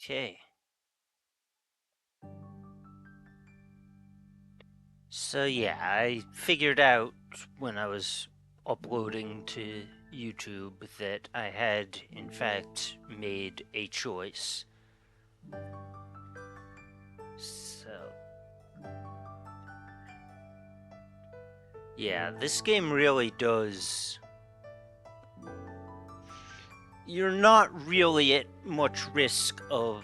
Okay. So yeah, I figured out when I was uploading to YouTube that I had in fact made a choice. So yeah, this game really does. You're not really at much risk of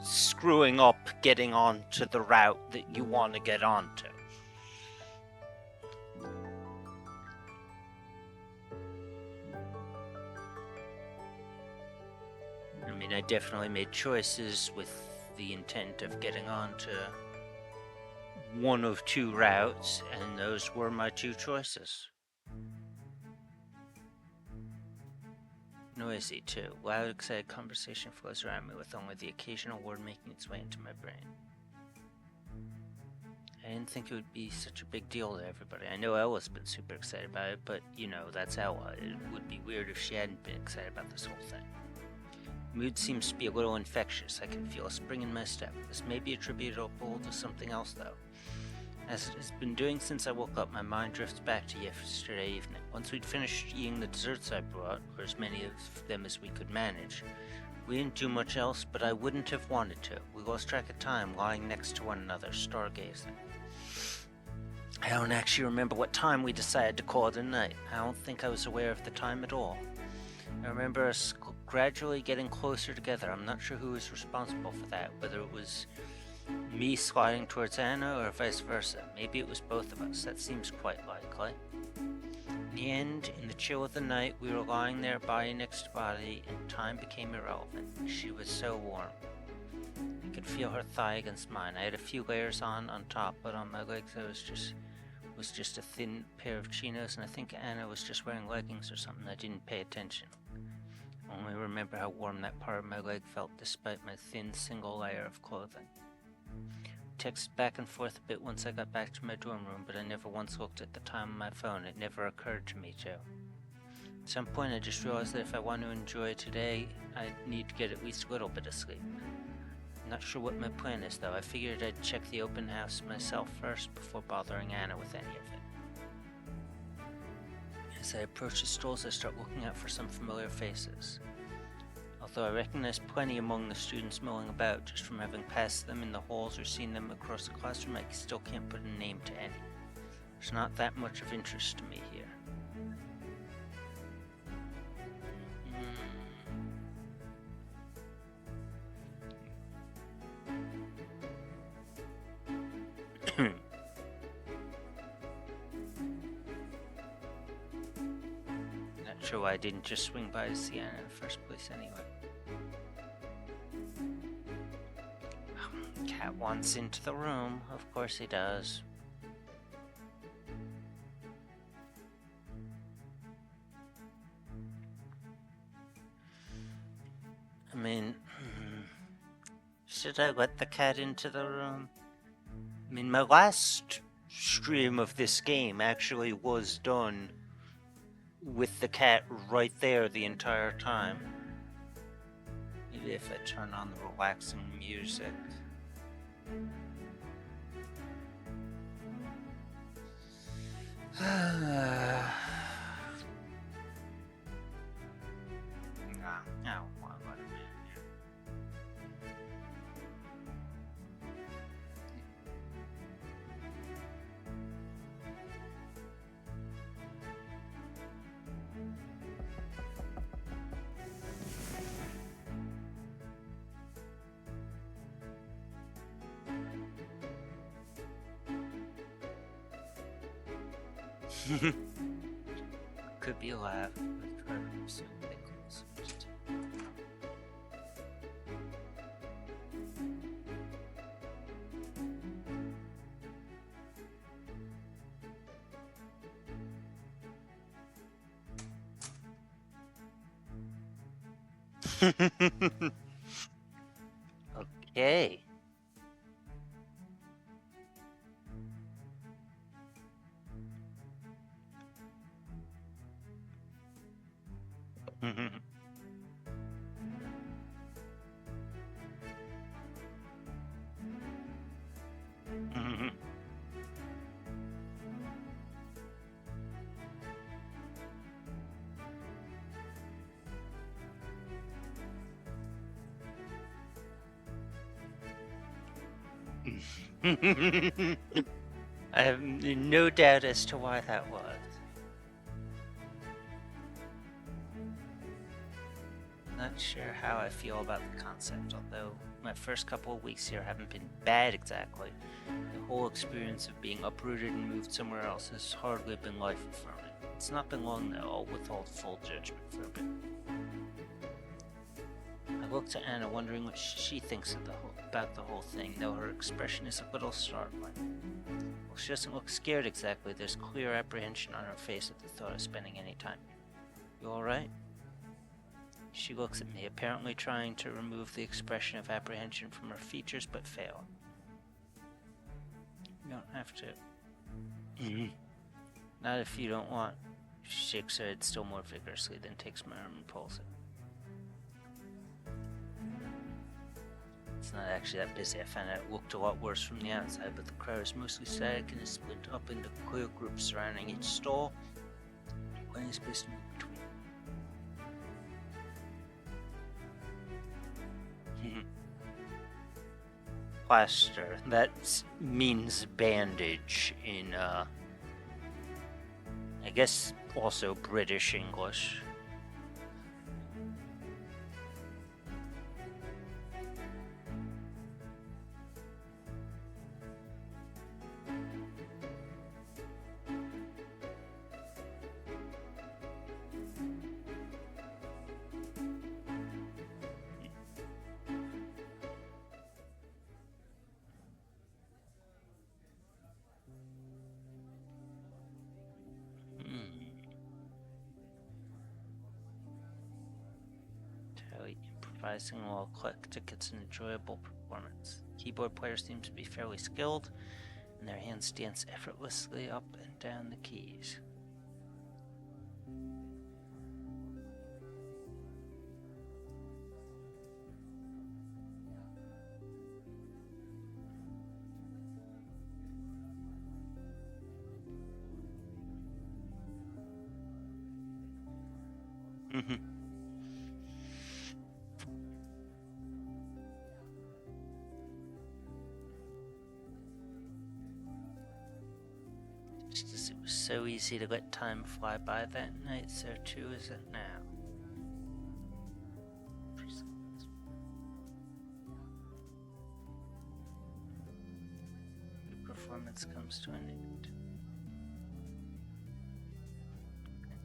screwing up getting onto the route that you want to get onto. I mean, I definitely made choices with the intent of getting onto one of two routes, and those were my two choices. Noisy, too. Loud, excited conversation flows around me with only the occasional word making its way into my brain. I didn't think it would be such a big deal to everybody. I know Ella's been super excited about it, but, you know, that's Ella. It would be weird if she hadn't been excited about this whole thing. Mood seems to be a little infectious. I can feel a spring in my step. This may be attributable to something else, though. As it has been doing since I woke up, my mind drifts back to yesterday evening. Once we'd finished eating the desserts I brought, or as many of them as we could manage, we didn't do much else, but I wouldn't have wanted to. We lost track of time, lying next to one another, stargazing. I don't actually remember what time we decided to call it a night. I don't think I was aware of the time at all. I remember us gradually getting closer together. I'm not sure who was responsible for that, whether it was me sliding towards Anna or vice versa. Maybe it was both of us. That seems quite likely. In the end, in the chill of the night, we were lying there body next to body, and time became irrelevant. She was so warm. I could feel her thigh against mine. I had a few layers on top, but on my legs I was just a thin pair of chinos, and I think Anna was just wearing leggings or something. I didn't pay attention. I only remember how warm that part of my leg felt despite my thin single layer of clothing. Texted back and forth a bit once I got back to my dorm room, but I never once looked at the time on my phone. It never occurred to me to. At some point I just realized that if I want to enjoy today, I need to get at least a little bit of sleep. I'm not sure what my plan is, though. I figured I'd check the open house myself first before bothering Anna with any of it. As I approach the stalls, I start looking out for some familiar faces. Although I recognize plenty among the students milling about just from having passed them in the halls or seen them across the classroom, I still can't put a name to any. There's not that much of interest to me here. Not sure why I didn't just swing by to see Anna in the first place anyway. Cat wants into the room. Of course he does. I mean, should I let the cat into the room? I mean, my last stream of this game actually was done with the cat right there the entire time. Maybe if I turn on the relaxing music. No, what a man. Could be a laugh. Okay. I have no doubt as to why that was. Not sure how I feel about the concept, although my first couple of weeks here haven't been bad exactly. The whole experience of being uprooted and moved somewhere else has hardly been life-affirming. It's not been long though, I'll withhold full judgment for a bit. I look to Anna, wondering what she thinks of about the whole thing, though her expression is a little startling. Well, she doesn't look scared exactly, there's clear apprehension on her face at the thought of spending any time. You alright? She looks at me, apparently trying to remove the expression of apprehension from her features, but fail. You don't have to. Not if you don't want. She shakes her head still more vigorously, then takes my arm and pulls it. It's not actually that busy. I found out it looked a lot worse from the outside, but the crowd is mostly static and is split up into clear groups surrounding each stall. Plenty of space to move between. Plaster. That means bandage in, I guess also British English. Improvising while eclectic, it's an enjoyable performance. Keyboard player seems to be fairly skilled, and their hands dance effortlessly up and down the keys. Just as it was so easy to let time fly by that night, so too is it now. The performance comes to an end.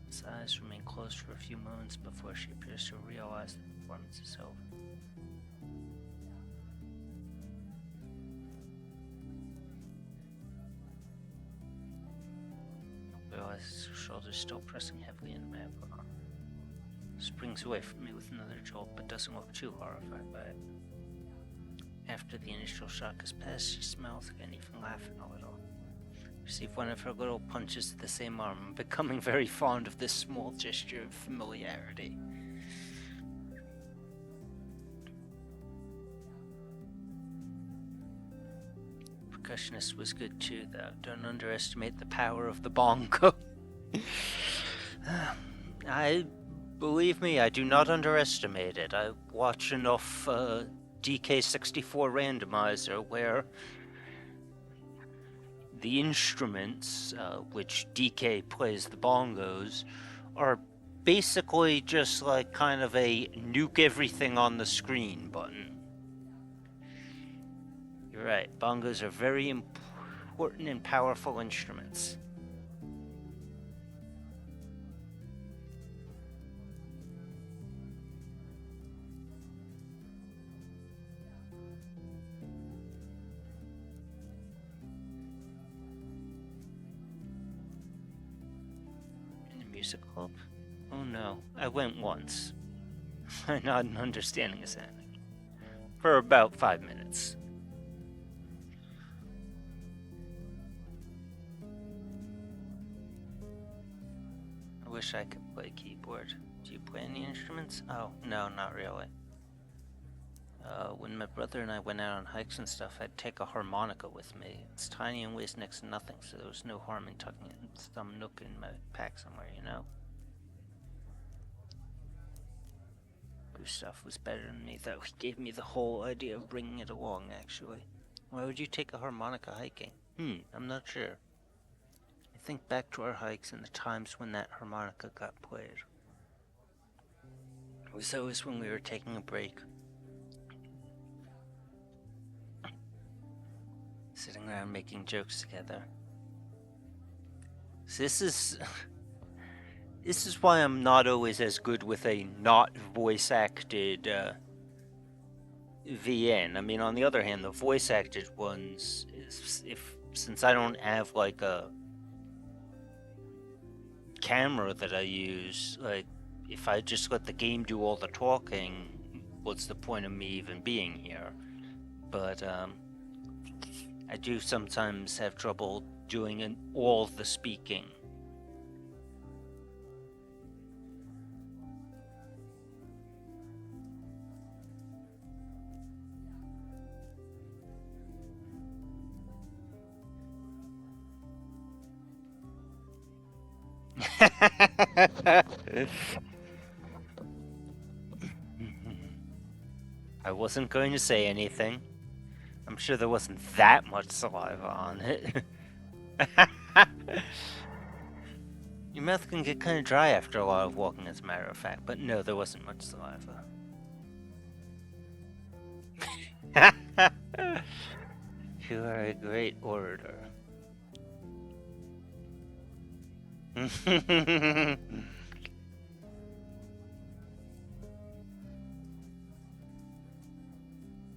His eyes remain closed for a few moments before she appears to realize the performance is over. Realizes her shoulders still pressing heavily into my upper arm. Springs away from me with another jolt, but doesn't look too horrified by it. After the initial shock has passed, she smiles again, even laughing a little. Receive one of her little punches to the same arm. I'm becoming very fond of this small gesture of familiarity. Percussionist was good too, though. Don't underestimate the power of the bongo. Believe me, I do not underestimate it. I watch enough DK64 randomizer where the instruments, which DK plays the bongos, are basically just like kind of a nuke everything on the screen button. You're right, bongos are very important and powerful instruments. In a music club? Oh no, I went once. I nod in understanding is happening. For about 5 minutes. I wish I could play keyboard. Do you play any instruments? Oh, no, not really. When my brother and I went out on hikes and stuff, I'd take a harmonica with me. It's tiny and weighs next to nothing, so there was no harm in tucking it in some nook in my pack somewhere, you know? Gustav was better than me, though. He gave me the whole idea of bringing it along, actually. Why would you take a harmonica hiking? I'm not sure. I think back to our hikes and the times when that harmonica got played. It was always when we were taking a break. Sitting around making jokes together. So this is why I'm not always as good with a not voice acted VN. I mean, on the other hand, the voice acted ones, since I don't have like a camera that I use, like if I just let the game do all the talking, what's the point of me even being here? But I do sometimes have trouble doing all the speaking. I wasn't going to say anything. I'm sure there wasn't that much saliva on it. Your mouth can get kind of dry after a lot of walking, as a matter of fact, but no, there wasn't much saliva. You are a great orator.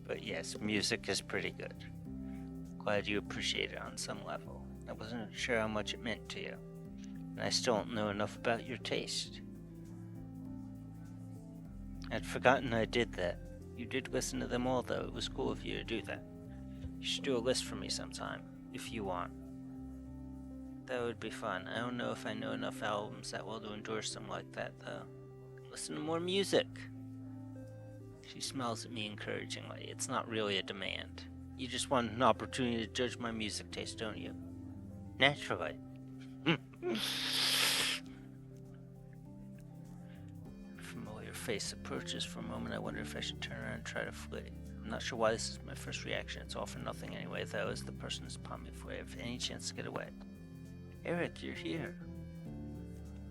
But yes, music is pretty good. Glad you appreciate it on some level. I wasn't sure how much it meant to you, and I still don't know enough about your taste. I'd forgotten I did that. You did listen to them all, though. It was cool of you to do that. You should do a list for me sometime, if you want. That would be fun. I don't know if I know enough albums that well to endorse them like that, though. Listen to more music. She smiles at me encouragingly. It's not really a demand. You just want an opportunity to judge my music taste, don't you? Naturally. Familiar face approaches. For a moment, I wonder if I should turn around and try to flee. I'm not sure why this is my first reaction. It's all for nothing anyway, though, as the person is upon me if I have any chance to get away. Eric, you're here.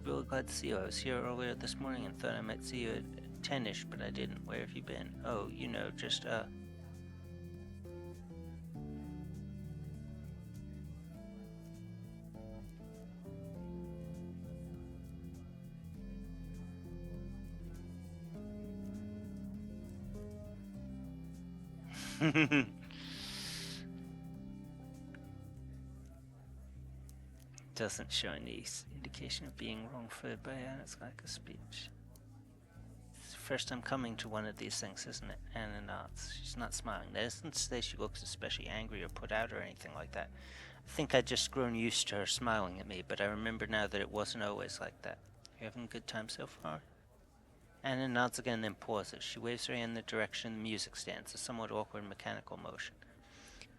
Really glad to see you. I was here earlier this morning and thought I might see you at 10ish, but I didn't. Where have you been? Oh, you know, just, Doesn't show any indication of being wrongfully by Anna's lack of speech. It's the first time coming to one of these things, isn't it? Anna nods. She's not smiling. That isn't to say she looks especially angry or put out or anything like that. I think I'd just grown used to her smiling at me, but I remember now that it wasn't always like that. You having a good time so far? Anna nods again, then pauses. She waves her hand in the direction the music stands, a somewhat awkward mechanical motion.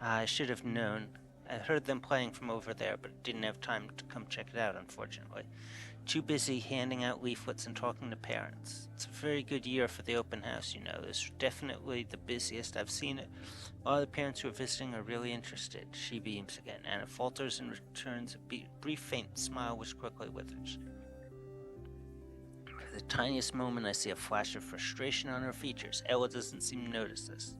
I should have known. I heard them playing from over there, but didn't have time to come check it out, unfortunately. Too busy handing out leaflets and talking to parents. It's a very good year for the open house, you know. It's definitely the busiest I've seen it. All the parents who are visiting are really interested. She beams again. Anna falters and returns a brief faint smile which quickly withers. For the tiniest moment, I see a flash of frustration on her features. Ella doesn't seem to notice this.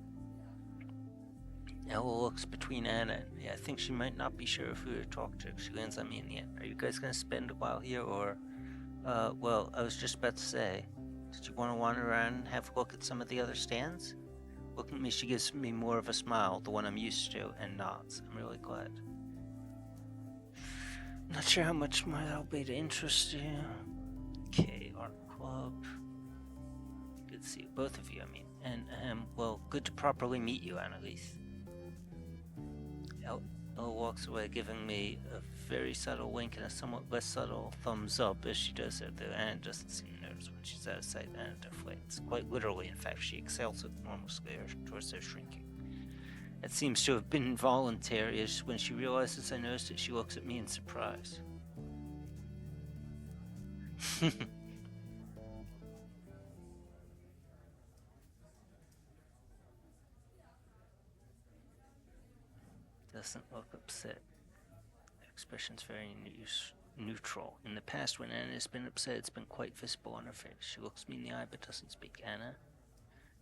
Ella looks between Anna and me. I think she might not be sure of who to talk to. She lands on me in the end. Are you guys going to spend a while here, or... well, I was just about to say, did you want to wander around and have a look at some of the other stands? Looking at me, she gives me more of a smile, the one I'm used to, and nods. I'm really glad. Not sure how much more that'll be to interest you. Okay, art club. Good to see you, both of you, I mean. And, well, good to properly meet you, Annalise. Ella walks away, giving me a very subtle wink and a somewhat less subtle thumbs up as she does it, though Anna doesn't seem to notice when she's out of sight. Anna deflates. Quite literally, in fact, she exhales with enormous glare towards their shrinking. It seems to have been involuntary, as when she realizes I noticed it, she looks at me in surprise. doesn't look upset. The expression's very neutral. In the past, when Anna has been upset, it's been quite visible on her face. She looks me in the eye but doesn't speak. Anna?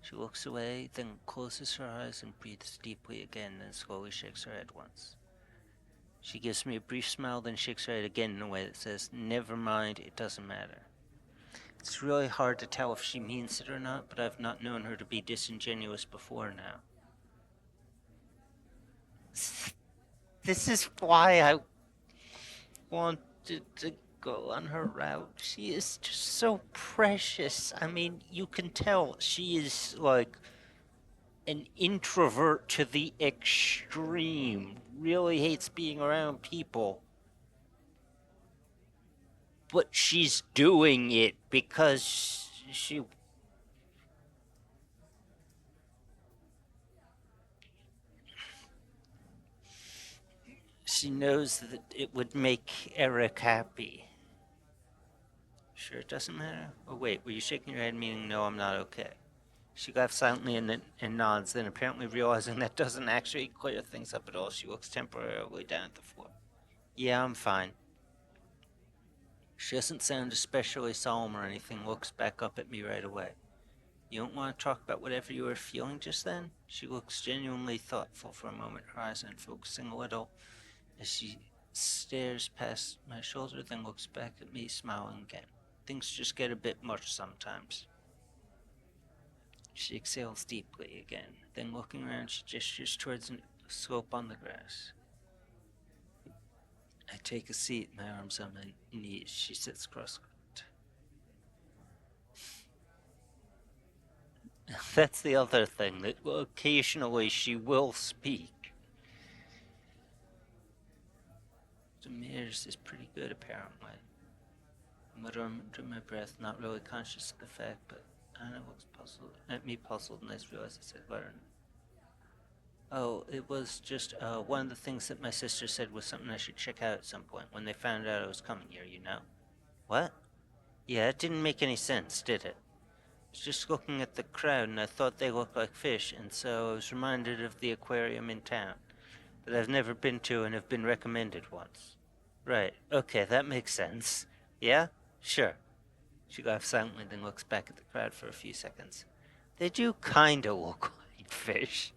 She looks away, then closes her eyes and breathes deeply again, then slowly shakes her head once. She gives me a brief smile, then shakes her head again in a way that says, "Never mind, it doesn't matter." It's really hard to tell if she means it or not, but I've not known her to be disingenuous before now. This is why I wanted to go on her route. She is just so precious. I mean, you can tell she is like an introvert to the extreme. Really hates being around people. But she's doing it because she knows that it would make Eric happy. Sure, it doesn't matter? Oh, wait, were you shaking your head meaning no, I'm not okay? She laughs silently and nods, then apparently realizing that doesn't actually clear things up at all, she looks temporarily down at the floor. Yeah, I'm fine. She doesn't sound especially solemn or anything, looks back up at me right away. You don't want to talk about whatever you were feeling just then? She looks genuinely thoughtful for a moment, her eyes unfocusing a little as she stares past my shoulder, then looks back at me, smiling again. Things just get a bit much sometimes. She exhales deeply again, then looking around, she gestures towards a slope on the grass. I take a seat, my arms on my knees. She sits cross-legged. That's the other thing, that occasionally she will speak. Demir's is pretty good, apparently. I mutter under my breath, not really conscious of the fact, but Anna looks puzzled at me, puzzled, and I realize I said, "Learn." Oh, it was just one of the things that my sister said was something I should check out at some point when they found out I was coming here, you know? What? Yeah, it didn't make any sense, did it? I was just looking at the crowd and I thought they looked like fish, and so I was reminded of the aquarium in town that I've never been to and have been recommended once. Right, okay, that makes sense. Yeah? Sure. She laughs silently, then looks back at the crowd for a few seconds. They do kinda look like fish.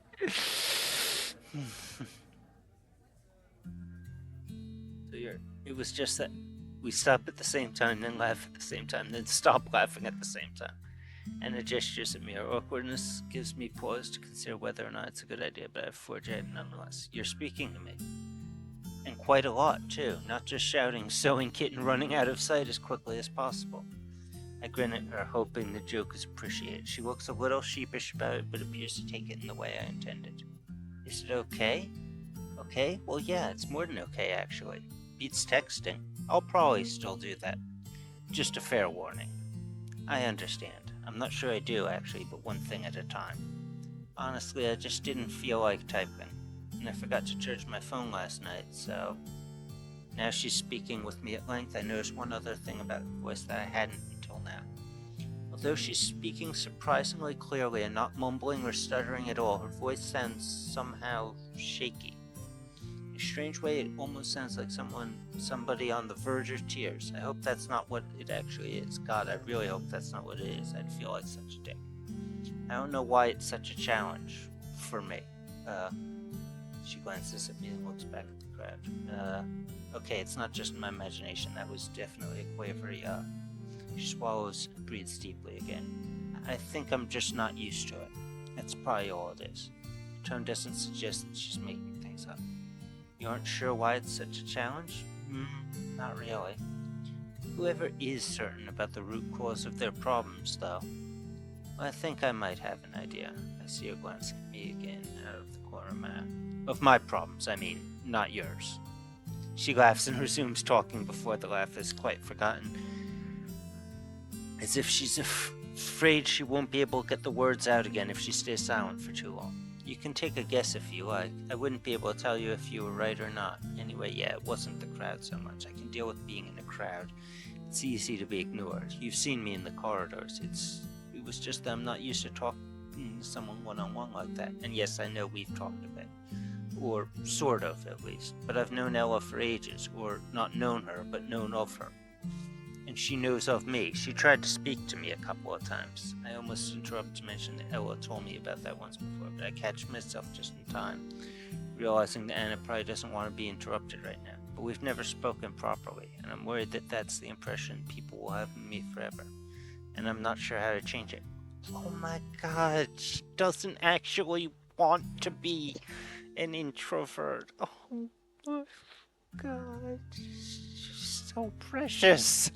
It was just that we stop at the same time, then laugh at the same time, then stop laughing at the same time. And the gestures at me. Our awkwardness gives me pause to consider whether or not it's a good idea, but I forge ahead nonetheless. You're speaking to me. And quite a lot, too. Not just shouting, sewing kit, and running out of sight as quickly as possible. I grin at her, hoping the joke is appreciated. She looks a little sheepish about it, but appears to take it in the way I intended. Is it okay? Okay? Well, yeah, it's more than okay, actually. Beats texting. I'll probably still do that. Just a fair warning. I understand. I'm not sure I do, actually, but one thing at a time. Honestly, I just didn't feel like typing, and I forgot to charge my phone last night, so... Now she's speaking with me at length, I noticed one other thing about her voice that I hadn't until now. Although she's speaking surprisingly clearly and not mumbling or stuttering at all, her voice sounds somehow shaky. In a strange way, it almost sounds like somebody on the verge of tears. I hope that's not what it actually is. God, I really hope that's not what it is. I'd feel like such a dick. I don't know why it's such a challenge for me. She glances at me and looks back at the crowd. Okay, it's not just my imagination. That was definitely a quavery, She swallows and breathes deeply again. I think I'm just not used to it. That's probably all it is. The tone doesn't suggest that she's making things up. You aren't sure why it's such a challenge? Not really. Whoever is certain about the root cause of their problems, though. Well, I think I might have an idea. I see her glancing at me again out of the corner of my eye. Of my problems, I mean, not yours. She laughs and resumes talking before the laugh is quite forgotten. As if she's afraid she won't be able to get the words out again if she stays silent for too long. You can take a guess if you like. I wouldn't be able to tell you if you were right or not. Anyway, yeah, it wasn't the crowd so much. I can deal with being in a crowd. It's easy to be ignored. You've seen me in the corridors. It was just that I'm not used to talking to someone one-on-one like that. And yes, I know we've talked a bit. or sort of, at least. But I've known Ella for ages, or not known her, but known of her. And she knows of me. She tried to speak to me a couple of times. I almost interrupted to mention that Ella told me about that once before, but I catch myself just in time, realizing that Anna probably doesn't want to be interrupted right now. But we've never spoken properly, and I'm worried that that's the impression people will have of me forever. And I'm not sure how to change it. Oh my god, she doesn't actually want to be an introvert. Oh my god, she's so precious.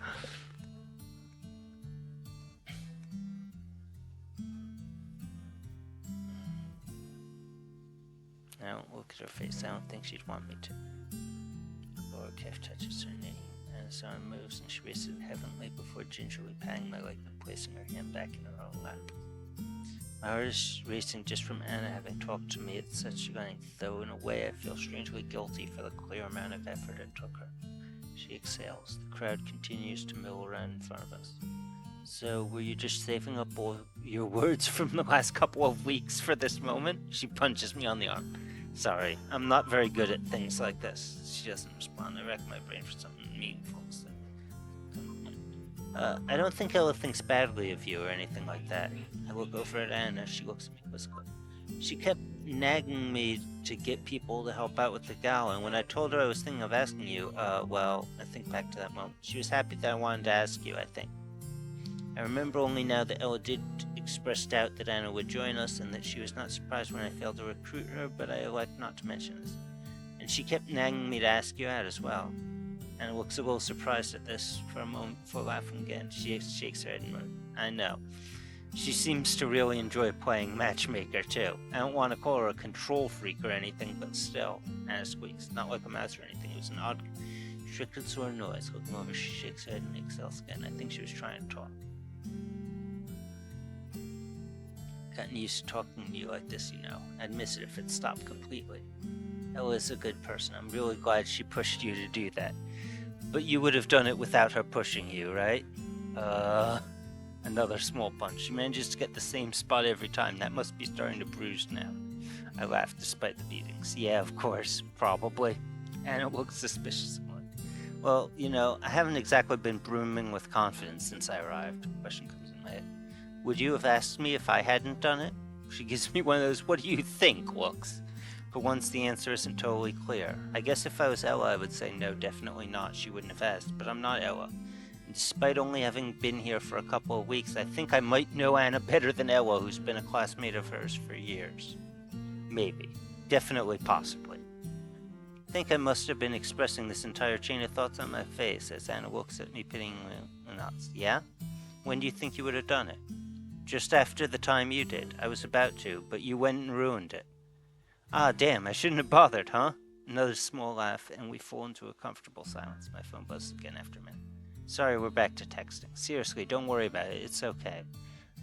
I don't look at her face. I don't think she'd want me to. Laura Keff touches her knee, and his arm moves, and she raises it heavenly before gingerly patting my leg and placing her hand back in her own lap. My heart is racing just from Anna having talked to me at such length, though in a way I feel strangely guilty for the clear amount of effort it took her. She exhales. The crowd continues to mill around in front of us. So, were you just saving up all your words from the last couple of weeks for this moment? She punches me on the arm. Sorry, I'm not very good at things like this. She doesn't respond. I rack my brain for something meaningful to say. I don't think Ella thinks badly of you or anything like that. I look over at Anna. She looks at me quizzically. She kept nagging me to get people to help out with the gala, and when I told her I was thinking of asking you, well, I think back to that moment. She was happy that I wanted to ask you, I think. I remember only now that Ella did express doubt that Anna would join us, and that she was not surprised when I failed to recruit her, but I elected not to mention this. And she kept nagging me to ask you out as well. Anna looks a little surprised at this for a moment before laughing again. She shakes her head and murmurs, I know. She seems to really enjoy playing matchmaker, too. I don't want to call her a control freak or anything, but still. Anna squeaks, not like a mouse or anything. It was an odd, stricken sort of noise. Looking over, she shakes her head and exhales again. I think she was trying to talk. Gotten used to talking to you like this, you know. I'd miss it if it stopped completely. Ella's a good person. I'm really glad she pushed you to do that. But you would have done it without her pushing you, right? Another small punch. She manages to get the same spot every time. That must be starting to bruise now. I laugh despite the beatings. Yeah, of course. Probably. Anna looks suspicious. Well, you know, I haven't exactly been brimming with confidence since I arrived. The question comes in my head. Would you have asked me if I hadn't done it? She gives me one of those what do you think looks. But once the answer isn't totally clear. I guess if I was Ella, I would say no, definitely not. She wouldn't have asked, but I'm not Ella. And despite only having been here for a couple of weeks, I think I might know Anna better than Ella, who's been a classmate of hers for years. Maybe. Definitely, possibly. I think I must have been expressing this entire chain of thoughts on my face as Anna looks at me pityingly and nods. Yeah? When do you think you would have done it? Just after the time you did. I was about to, but you went and ruined it. Ah, damn, I shouldn't have bothered, huh? Another small laugh, and we fall into a comfortable silence. My phone buzzes again after a minute. Sorry, we're back to texting. Seriously, don't worry about it. It's okay.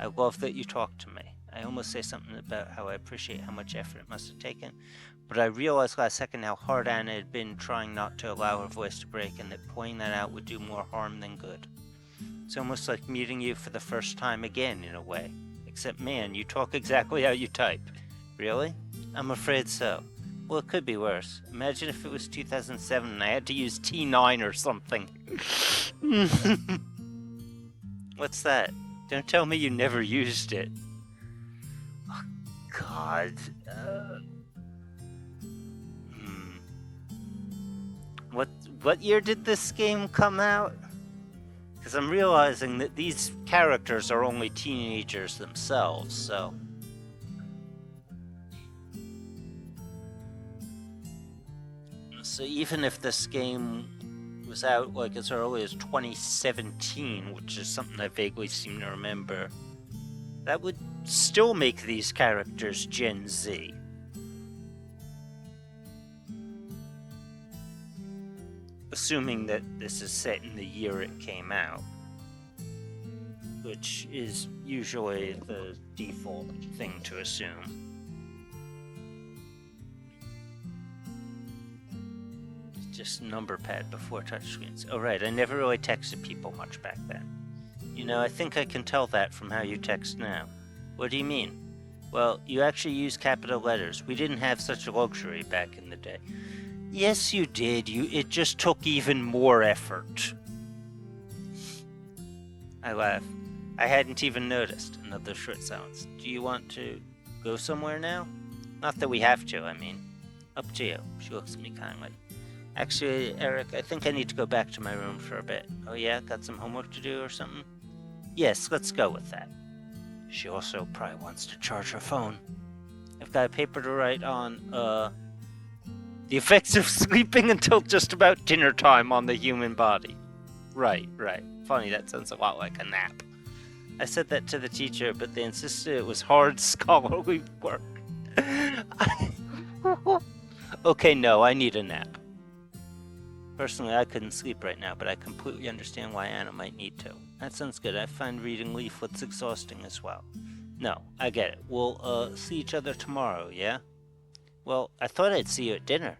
I love that you talked to me. I almost say something about how I appreciate how much effort it must have taken, but I realized last second how hard Anna had been trying not to allow her voice to break, and that pointing that out would do more harm than good. It's almost like meeting you for the first time again, in a way. Except, man, you talk exactly how you type. Really? I'm afraid so. Well, it could be worse. Imagine if it was 2007 and I had to use T9 or something. What's that? Don't tell me you never used it. Oh, God. What year did this game come out? Because I'm realizing that these characters are only teenagers themselves, so... So even if this game was out like as early as 2017, which is something I vaguely seem to remember, that would still make these characters Gen Z. Assuming that this is set in the year it came out, which is usually the default thing to assume. Just number pad before touchscreens. Oh right, I never really texted people much back then. You know, I think I can tell that from how you text now. What do you mean? Well, you actually use capital letters. We didn't have such a luxury back in the day. Yes, you did. It just took even more effort. I laugh. I hadn't even noticed. Another short silence. Do you want to go somewhere now? Not that we have to, I mean. Up to you. She looks at me kindly. Actually, Eric, I think I need to go back to my room for a bit. Oh yeah? Got some homework to do or something? Yes, let's go with that. She also probably wants to charge her phone. I've got a paper to write on, the effects of sleeping until just about dinner time on the human body. Right. Funny, that sounds a lot like a nap. I said that to the teacher, but they insisted it was hard scholarly work. Okay, no, I need a nap. Personally, I couldn't sleep right now, but I completely understand why Anna might need to. That sounds good. I find reading leaflets exhausting as well. No, I get it. We'll, see each other tomorrow, yeah? Well, I thought I'd see you at dinner.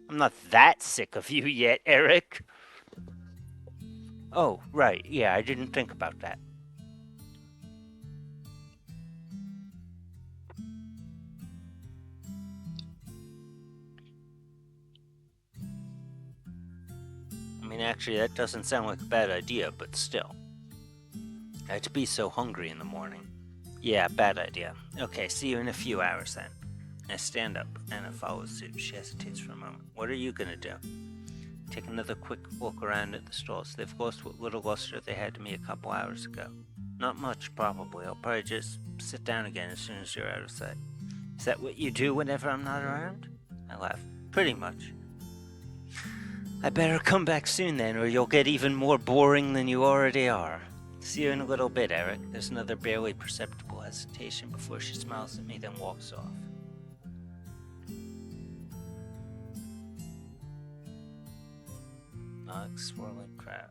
I'm not that sick of you yet, Eric. Oh, right. Yeah, I didn't think about that. I mean, actually, that doesn't sound like a bad idea, but still. I'd be so hungry in the morning. Yeah, bad idea. Okay, see you in a few hours then. I stand up. Anna follows suit. She hesitates for a moment. What are you gonna do? Take another quick look around at the stalls. They've lost what little luster they had to me a couple hours ago. Not much, probably. I'll probably just sit down again as soon as you're out of sight. Is that what you do whenever I'm not around? I laugh. Pretty much. I better come back soon then, or you'll get even more boring than you already are. See you in a little bit, Eric. There's another barely perceptible hesitation before she smiles at me, then walks off. Not swirling crowd.